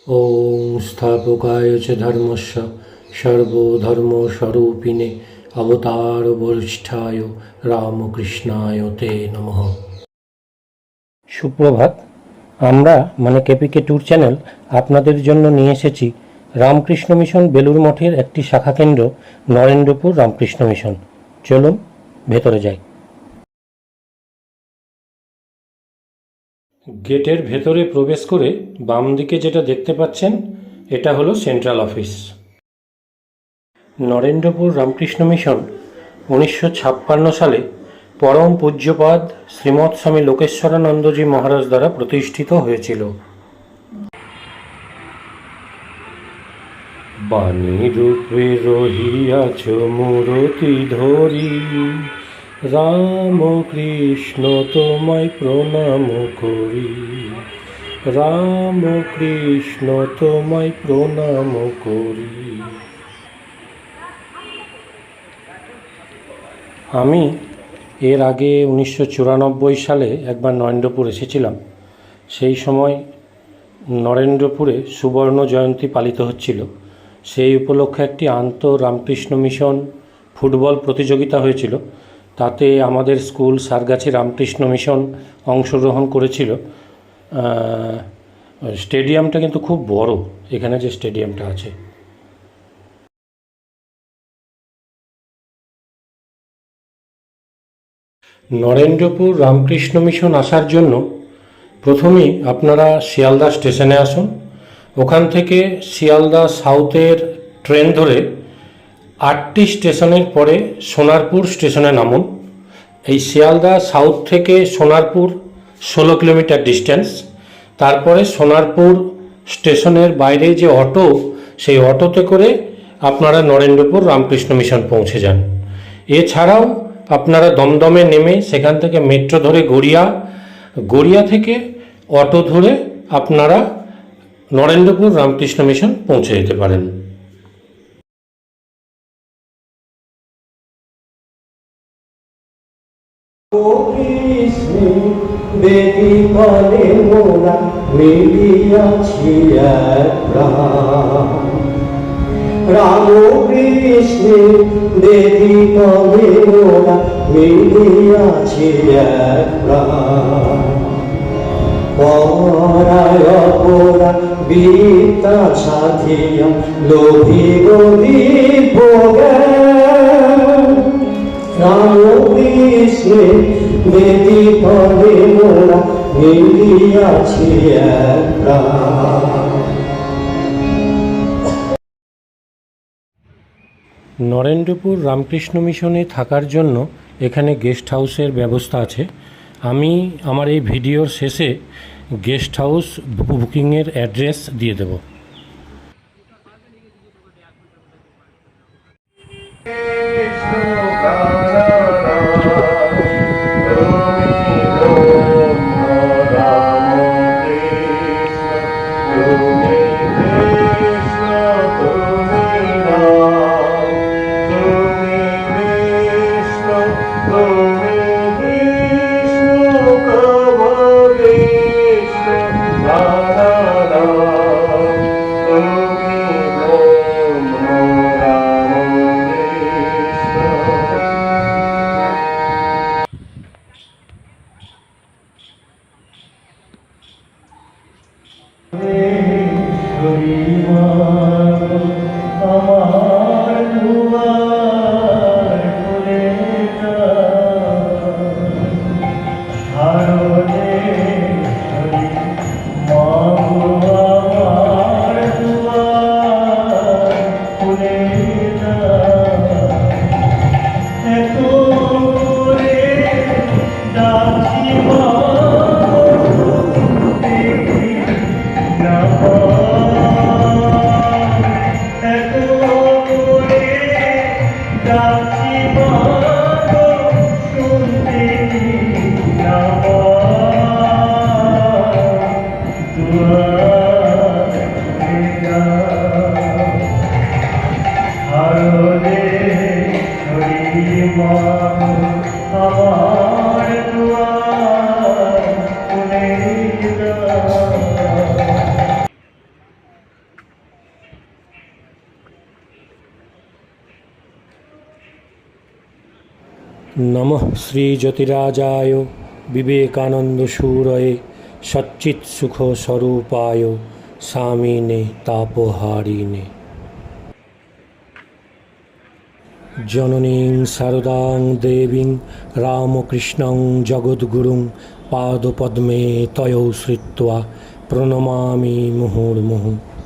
ॐ स्थापकाय च धर्मस्य सर्वधर्मस्वरूपिणे अवतारवरिष्ठाय রামকৃষ্ণায় তে নমঃ। সুপ্রভাত। আমরা কেপিকে ট্যুর চ্যানেল আপনাদের জন্য নিয়ে এসেছি রামকৃষ্ণ মিশন বেলুর মঠের একটি শাখা কেন্দ্র নরেন্দ্রপুর রামকৃষ্ণ মিশন। চলুন ভেতরে যাই। গেটের ভেতরে প্রবেশ করে বাম দিকে যেটা দেখতে পাচ্ছেন এটা হলো central office. Narendrapur Ramakrishna mission 1956 সালে পরম পূজ্যপাদ শ্রীমৎ স্বামী লোকেশ্বরানন্দজি মহারাজ দ্বারা প্রতিষ্ঠিত হয়েছিল। বাণী রূপে রহিয়াছ মূরতি ধরি, রাম কৃষ্ণ তোমায় প্রণাম করি, রাম কৃষ্ণ তোমায় প্রণাম করি। আমি এর আগে 1994 সালে একবার নরেন্দ্রপুর এসেছিলাম। সেই সময় নরেন্দ্রপুরে সুবর্ণ জয়ন্তী পালিত হচ্ছিল। সেই উপলক্ষে একটি রামকৃষ্ণ মিশন ফুটবল প্রতিযোগিতা হয়েছিল। তাতে আমাদের স্কুল সারগাছি রামকৃষ্ণ মিশন অংশগ্রহণ করেছিল। স্টেডিয়ামটা কিন্তু খুব বড়, এখানে যে স্টেডিয়ামটা আছে। নরেন্দ্রপুর রামকৃষ্ণ মিশন আসার জন্য প্রথমেই আপনারা শিয়ালদা স্টেশনে আসুন। ওখান থেকে শিয়ালদা সাউথের ট্রেন ধরে 8টি স্টেশনের পরে সোনারপুর স্টেশনে নামুন। এই শিয়ালদা সাউথ থেকে সোনারপুর 16 কিলোমিটার ডিস্টেন্স। তারপরে সোনারপুর স্টেশনের বাইরে যে অটো, সেই অটোতে করে আপনারা নরেন্দ্রপুর রামকৃষ্ণ মিশন পৌঁছে যান। এছাড়াও আপনারা দমদমে নেমে সেখান থেকে মেট্রো ধরে গড়িয়া থেকে অটো ধরে আপনারা নরেন্দ্রপুর রামকৃষ্ণ মিশন পৌঁছে যেতে পারেন। দেবী বলে মোরা মিলিয়াছি এক প্রাণ, রাম কৃষ্ণ দেবী বলে মোরা মিলিয়াছি এক প্রাণ। পরায় অপরা বিদ্যা সাধিয়া লোভী গদীপ জ্ঞান, রাম কৃষ্ণ দেবী বলে মোরা মিলিয়াছি এক প্রাণ। নরেন্দ্রপুর রামকৃষ্ণ মিশনে থাকার জন্য এখানে গেস্ট হাউসের ব্যবস্থা আছে। আমি আমার এই ভিডিওর শেষে গেস্ট হাউস বুকিংয়ের অ্যাড্রেস দিয়ে দেব। নমঃ শ্রীজ্যোতিরাজায় বিবেকানন্দসূরয়ে সচ্চিৎসুখস্বরূপায় স্বামিনে তাপহারিণে। জননীং শারদাং দেবীং রামকৃষ্ণং জগদ্গুরুং পাদপদ্মে তয়ৌ শ্রিত্বা প্রণমামি মুহুর্মুহুঃ।